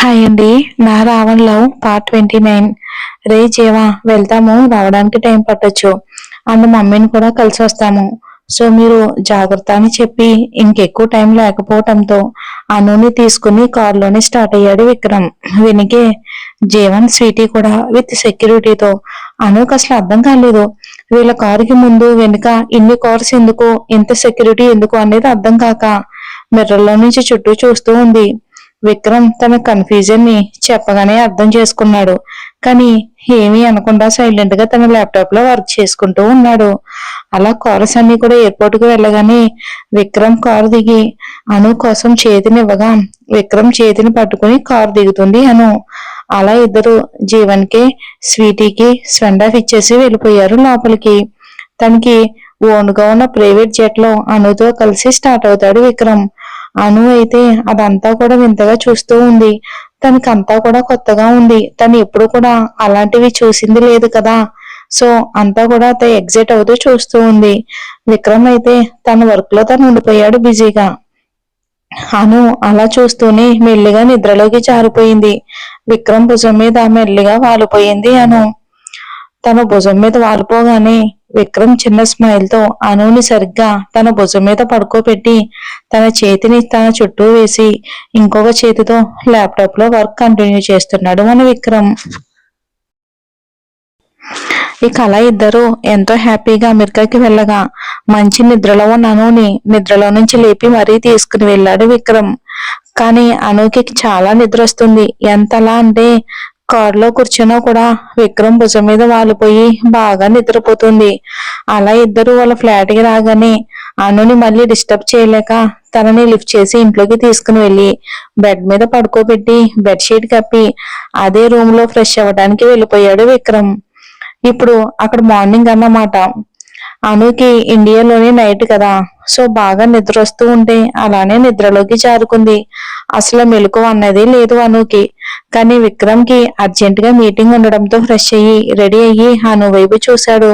Hi అండి. నా Raavan love part 29. రే జీవా, వెళ్తాము, రావడానికి టైం పట్టొచ్చు అండ్ మమ్మీని కూడా కలిసి వస్తాము. సో మీరు జాగ్రత్త అని చెప్పి ఇంకెక్కువ టైం లేకపోవటంతో అనుని తీసుకుని కారులోనే స్టార్ట్ అయ్యాడు విక్రమ్. వెనకే జీవన్ స్వీటీ కూడా విత్ సెక్యూరిటీతో. అనుకు అసలు అర్థం కాలేదు, వీళ్ళ కారుకి ముందు వెనుక ఇన్ని కార్స్ ఎందుకు, ఇంత సెక్యూరిటీ ఎందుకు అనేది అర్థం కాక మిర్రర్లో నుంచి చుట్టూ చూస్తూ ఉంది. విక్రమ్ తన కన్ఫ్యూజన్ ని చెప్పగానే అర్థం చేసుకున్నాడు. కానీ ఏమీ అనకుండా సైలెంట్ గా తన ల్యాప్టాప్ లో వర్క్ చేసుకుంటూ ఉన్నాడు. అలా కార్స్ అన్ని కూడా ఎయిర్పోర్ట్ కు వెళ్ళగానే విక్రమ్ కారు దిగి అను కోసం చేతిని ఇవ్వగా విక్రమ్ చేతిని పట్టుకుని కారు దిగుతుంది అను. అలా ఇద్దరు జీవన్ కి స్వీటీకి స్వెండ్ ఆఫ్ ఇచ్చేసి వెళ్ళిపోయారు లోపలికి. తనకి ఓన్ గా ఉన్న ప్రైవేట్ జెట్ లో అనుతో కలిసి స్టార్ట్ అవుతాడు విక్రమ్. అను అయితే అదంతా కూడా వింతగా చూస్తూ ఉంది. తనకంతా కూడా కొత్తగా ఉంది. తను ఎప్పుడు కూడా అలాంటివి చూసింది లేదు కదా. సో అంతా కూడా ఎగ్జైట్ అవుతూ చూస్తూ ఉంది. విక్రమ్ అయితే తన వర్క్ లో తను ఉండిపోయాడు బిజీగా. అను అలా చూస్తూనే మెల్లిగా నిద్రలోకి జారిపోయింది. విక్రమ్ భుజం మీద మెల్లిగా వాలిపోయింది అను. తన భుజం మీద వాలిపోగానే విక్రమ్ చిన్న స్మైల్ తో అనుని సరిగ్గా తన భుజం మీద పడుకోబెట్టి తన చేతిని తన చుట్టూ వేసి ఇంకొక చేతితో ల్యాప్టాప్ లో వర్క్ కంటిన్యూ చేస్తున్నాడు మన విక్రమ్. ఇక అలా ఇద్దరు ఎంతో హ్యాపీగా అమెరికాకి వెళ్ళగా మంచి నిద్రలో ఉన్న అనుని నిద్రలో నుంచి లేపి మరీ తీసుకుని వెళ్ళాడు విక్రమ్. కానీ అనుకి చాలా నిద్ర వస్తుంది. ఎంతలా అంటే కారులో కూర్చున్నా కూడా విక్రమ్ భుజం మీద వాలిపోయి బాగా నిద్రపోతుంది. అలా ఇద్దరు వాళ్ళ ఫ్లాట్ కి రాగానే అనుని మళ్ళీ డిస్టర్బ్ చేయలేక తనని లిఫ్ట్ చేసి ఇంట్లోకి తీసుకుని వెళ్ళి బెడ్ మీద పడుకోబెట్టి బెడ్షీట్ కప్పి అదే రూమ్ లో ఫ్రెష్ అవ్వడానికి వెళ్ళిపోయాడు విక్రమ్. ఇప్పుడు అక్కడ మార్నింగ్ అన్నమాట. అనుకి ఇండియాలోనే నైట్ కదా. సో బాగా నిద్ర వస్తూ ఉంటే అలానే నిద్రలోకి జారుకుంది. అసలు మెలకువ అన్నది లేదు అనుకి. కానీ విక్రమ్ కి అర్జెంట్ గా మీటింగ్ ఉండడంతో ఫ్రెష్ అయ్యి రెడీ అయ్యి అను వైపు చూశాడు.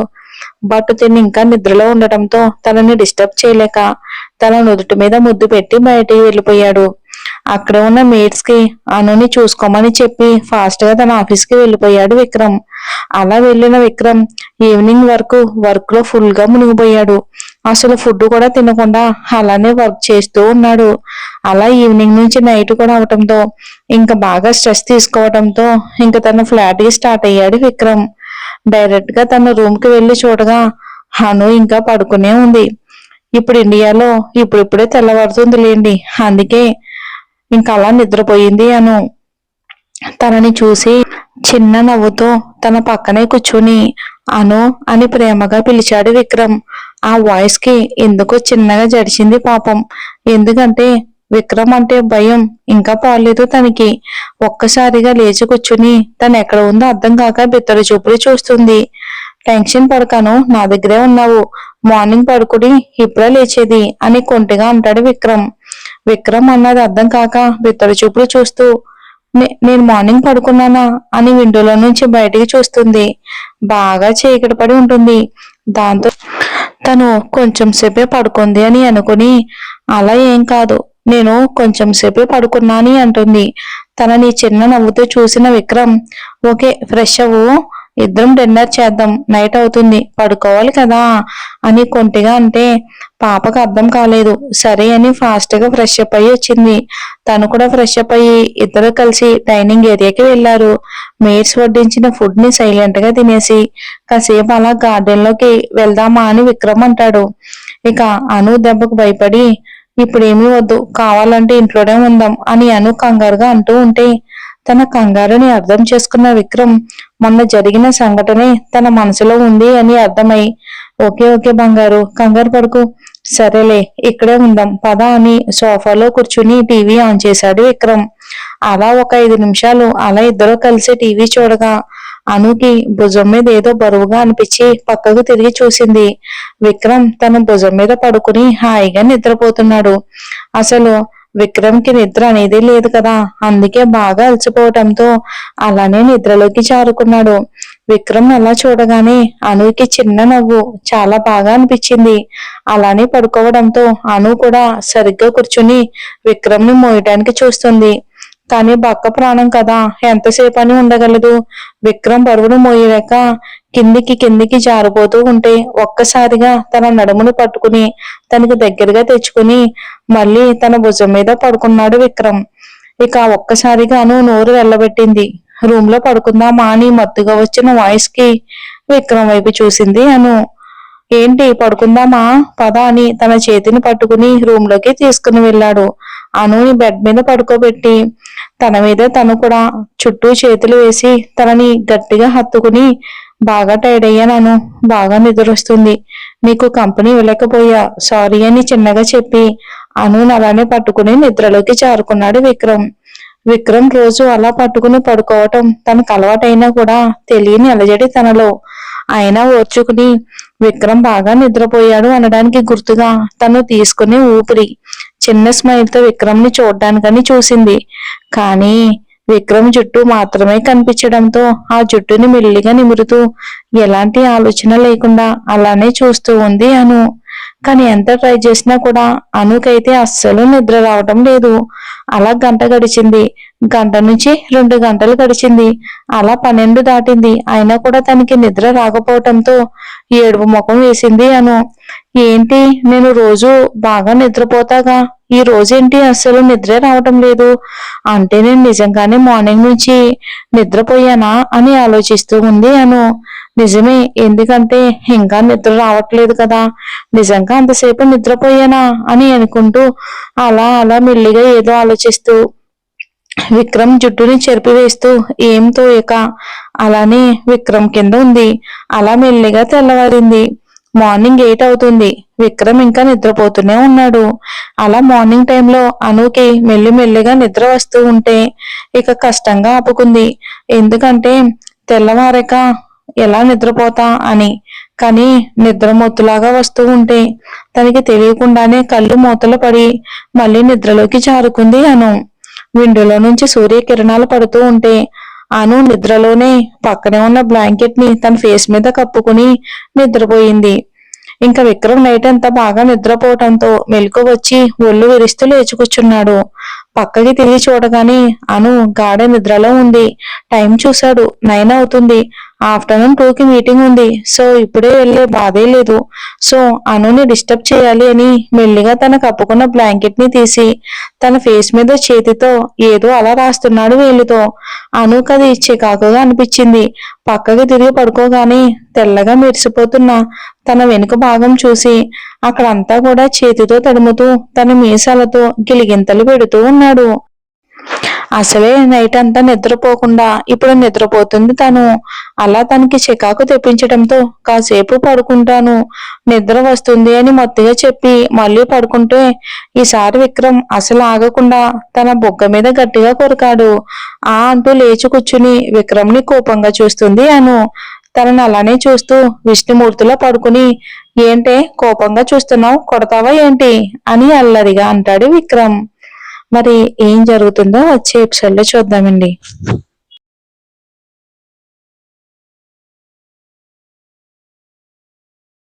బట్ తిని ఇంకా నిద్రలో ఉండటంతో తనని డిస్టర్బ్ చేయలేక తన నుదుటి మీద ముద్దు పెట్టి బయటికి వెళ్ళిపోయాడు. అక్కడ ఉన్న మేట్స్ కి అనుని చూసుకోమని చెప్పి ఫాస్ట్ గా తన ఆఫీస్ కి వెళ్ళిపోయాడు విక్రమ్. అలా వెళ్ళిన విక్రమ్ ఈవినింగ్ వరకు వర్క్ లో ఫుల్ గా మునిగిపోయాడు. అసలు ఫుడ్ కూడా తినకుండా అలానే వర్క్ చేస్తూ ఉన్నాడు. అలా ఈవినింగ్ నుంచి నైట్ కూడా అవటంతో ఇంకా బాగా స్ట్రెస్ తీసుకోవడంతో ఇంకా తన ఫ్లాట్ కి స్టార్ట్ అయ్యాడు విక్రమ్. డైరెక్ట్ గా తన రూమ్ కి వెళ్లి చూడగా హను ఇంకా పడుకునే ఉంది. ఇప్పుడు ఇండియాలో ఇప్పుడిప్పుడే తెల్లవారుతుంది లేండి, అందుకే ఇంకా అలా నిద్రపోయింది అను. తనని చూసి చిన్న నవ్వుతో తన పక్కనే కూర్చుని అను అని ప్రేమగా పిలిచాడు విక్రమ్. ఆ వాయిస్ కి ఎందుకో చిన్నగా జడిచింది పాపం. ఎందుకంటే విక్రమ్ అంటే భయం ఇంకా పోలేదు తనకి. ఒక్కసారిగా లేచి కూర్చుని తను ఎక్కడ ఉందో అర్థం కాక బిత్తర చూపులు చూస్తుంది. టెన్షన్ పడకను, నా దగ్గరే ఉన్నావు, మార్నింగ్ పడుకుని ఇప్పుడే లేచేది అని కొంటిగా అంటాడు విక్రమ్. విక్రమ్ అన్నది అర్థం కాక బిత్తర చూపులు చూస్తూ నేను మార్నింగ్ పడుకున్నానా అని విండోలో నుంచి బయటికి చూస్తుంది. బాగా చీకటి పడి ఉంటుంది. దాంతో తను కొంచెం సేపే పడుకుంది అని అనుకుని అలా ఏం కాదు, నేను కొంచెం సేపే పడుకున్నాని అంటుంది. తనని చిన్న నవ్వుతూ చూసిన విక్రమ్ ఓకే ఫ్రెష్ అవ్వు, ఇద్దరం డిన్నర్ చేద్దాం, నైట్ అవుతుంది, పడుకోవాలి కదా అని కొంటిగా అంటే పాపకు అర్థం కాలేదు. సరే అని ఫాస్ట్ గా ఫ్రెష్ అప్ అయ్యి వచ్చింది. తను కూడా ఫ్రెష్ అప్ అయ్యి ఇద్దరు కలిసి డైనింగ్ ఏరియాకి వెళ్లారు. మేట్స్ వడ్డించిన ఫుడ్ ని సైలెంట్ గా తినేసి కాసేపు అలా గార్డెన్ లోకి వెళ్దామా అని విక్రమ్ అంటాడు. ఇక అను దెబ్బకు భయపడి ఇప్పుడేమీ వద్దు, కావాలంటే ఇంట్లోనే ఉందాం అని అను కంగారుగా అంటూ ఉంటే తన కంగారుని అర్థం చేసుకున్న విక్రమ్ మొన్న జరిగిన సంఘటనే తన మనసులో ఉంది అని అర్థమై ఓకే ఓకే బంగారు, కంగారు పడుకు, సరేలే ఇక్కడే ఉందాం పద అని సోఫాలో కూర్చుని టీవీ ఆన్ చేశాడు విక్రమ్. అలా ఒక 5 నిమిషాలు అలా ఇద్దరు కలిసి టీవీ చూడగా అనుకి భుజం మీద ఏదో బరువుగా అనిపించి పక్కకు తిరిగి చూసింది. విక్రమ్ తన భుజం మీద పడుకుని హాయిగా నిద్రపోతున్నాడు. అసలు విక్రమ్ కి నిద్ర అనేది లేదు కదా, అందుకే బాగా అలసిపోవటంతో అలానే నిద్రలోకి జారుకున్నాడు. విక్రమ్ అలా చూడగానే అనుకి చిన్న నవ్వు చాలా బాగా అనిపించింది. అలానే పడుకోవడంతో అను కూడా సరిగ్గా కూర్చుని విక్రమ్ ని మోయటానికి చూస్తుంది. కానీ బక్క ప్రాణం కదా, ఎంతసేపు అని ఉండగలదు. విక్రమ్ బరువును మోయలేక కిందికి కిందికి జారిపోతూ ఉంటే ఒక్కసారిగా తన నడుమును పట్టుకుని తనకి దగ్గరగా తెచ్చుకుని మళ్ళీ తన భుజం మీద పడుకున్నాడు విక్రమ్. ఇక ఒక్కసారిగాను నోరు వెళ్ళబెట్టింది. రూమ్ లో పడుకుందామా అని మత్తుగా వచ్చిన వాయిస్ కి విక్రమ్ వైపు చూసింది అను. ఏంటి, పడుకుందామా, పద అని తన చేతిని పట్టుకుని రూమ్ లోకి తీసుకుని వెళ్ళాడు. అనుని బెడ్ మీద పడుకోబెట్టి తన మీద తను కూడా చుట్టూ చేతులు వేసి తనని గట్టిగా హత్తుకుని, బాగా టైర్డ్ అయ్యాను, బాగా నిద్రొస్తుంది, నీకు కంపెనీ ఇవ్వలేకపోయా, సారీ అని చిన్నగా చెప్పి అనుని అలానే పట్టుకుని నిద్రలోకి జారుకున్నాడు విక్రమ్. విక్రమ్ రోజు అలా పట్టుకుని పడుకోవటం తనకు అలవాటైనా కూడా తెలియని అలజడి తనలో. అయినా ఓర్చుకుని విక్రమ్ బాగా నిద్రపోయాడు అనడానికి గుర్తుగా తను తీసుకునే ఊపిరి చిన్న స్మైల్ తో విక్రమ్ ని చూడ్డానికని చూసింది. కానీ విక్రమ్ జుట్టు మాత్రమే కనిపించడంతో ఆ జుట్టుని మెల్లిగా నిమురుతూ ఎలాంటి ఆలోచన లేకుండా అలానే చూస్తూ ఉంది అను. కానీ ఎంత ట్రై చేసినా కూడా అనుకైతే అస్సలు నిద్ర రావటం లేదు. అలా గంట గడిచింది, గంట నుంచి 2 గంటలు గడిచింది, అలా 12 దాటింది. అయినా కూడా తనకి నిద్ర రాకపోవటంతో ఏడుపు ముఖం వేసింది అను. ఏంటి, నేను రోజు బాగా నిద్రపోతాగా, ఈ రోజేంటి అస్సలు నిద్రే రావటం లేదు, అంటే నేను నిజంగానే మార్నింగ్ నుంచి నిద్రపోయానా అని ఆలోచిస్తూ ఉంది అను. నిజమే, ఎందుకంటే ఇంకా నిద్ర రావట్లేదు కదా, నిజంగా అంతసేపు నిద్రపోయానా అని అనుకుంటూ అలా అలా మెల్లిగా ఏదో ఆలోచిస్తూ విక్రమ్ జుట్టుని చెరిపివేస్తూ ఏం తోయక అలానే విక్రమ్ కింద ఉంది. అలా మెల్లిగా తెల్లవారింది. మార్నింగ్ 8 అవుతుంది. విక్రమ్ ఇంకా నిద్రపోతూనే ఉన్నాడు. అలా మార్నింగ్ టైంలో అనుకి మెల్లిమెల్లిగా నిద్ర వస్తూ ఉంటే ఇక కష్టంగా ఆపుకుంది. ఎందుకంటే తెల్లవారక ఎలా నిద్రపోతా అని. కానీ నిద్ర మొత్తులాగా వస్తూ ఉంటే తనకి తెలియకుండానే కళ్ళు మూతలు పడి మళ్ళీ నిద్రలోకి జారుకుంది అను. విండోలో నుంచి సూర్యకిరణాలు పడుతూ ఉంటే అను నిద్రలోనే పక్కనే ఉన్న బ్లాంకెట్ ని తన ఫేస్ మీద కప్పుకుని నిద్రపోయింది. ఇంకా విక్రమ్ నైట్ అంతా బాగా నిద్రపోవటంతో మెలకు వచ్చి ఒళ్ళు విరుస్తూ లేచి కూర్చున్నాడు. పక్కకి తిరిగి చూడగానే అను గాఢ నిద్రలో ఉంది. టైం చూశాడు, 9 అవుతుంది. ఆఫ్టర్నూన్ 2కి మీటింగ్ ఉంది. సో ఇప్పుడే వెళ్లే బాధే లేదు. సో అనుని డిస్టర్బ్ చేయాలి అని మెల్లిగా తన కప్పుకున్న బ్లాంకెట్ ని తీసి తన ఫేస్ మీద చేతితో ఏదో అలా రాస్తున్నాడు వేలితో. అనుకది చికాకుగా అనిపించింది. పక్కకి తిరిగి పడుకోగానే తెల్లగా మెరిసిపోతున్న తన వెనుక భాగం చూసి అక్కడంతా కూడా చేతితో తడుముతూ తన మీసాలతో గిలిగింతలు పెడుతూ ఉన్నాడు. అసలే నైట్ అంతా నిద్రపోకుండా ఇప్పుడు నిద్రపోతుంది తను. అలా తనకి చికాకు తెప్పించడంతో కాసేపు పడుకుంటాను, నిద్ర వస్తుంది అని మత్తుగా చెప్పి మళ్ళీ పడుకుంటే ఈసారి విక్రమ్ అసలు ఆగకుండా తన బొగ్గ మీద గట్టిగా కొరికాడు. ఆ అంటూ లేచి కూర్చుని విక్రమ్ ని కోపంగా చూస్తుంది అను. తనని అలానే చూస్తూ విష్ణుమూర్తిలో పడుకుని, ఏంటే కోపంగా చూస్తున్నావు, కొడతావా ఏంటి అని అల్లరిగా అంటాడు విక్రమ్. మరి ఏం జరుగుతుందో వచ్చే ఎపిసోడ్ లో చూద్దామండి.